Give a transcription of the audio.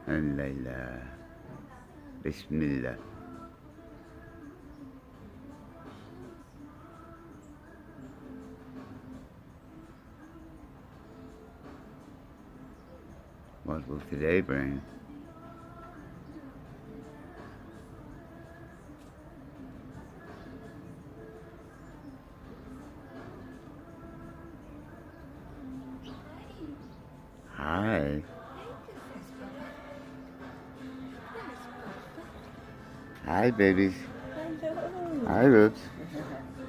الليلة بسم الله. What will today bring? Hi. Hi, babies. Hello. Hi, Roots.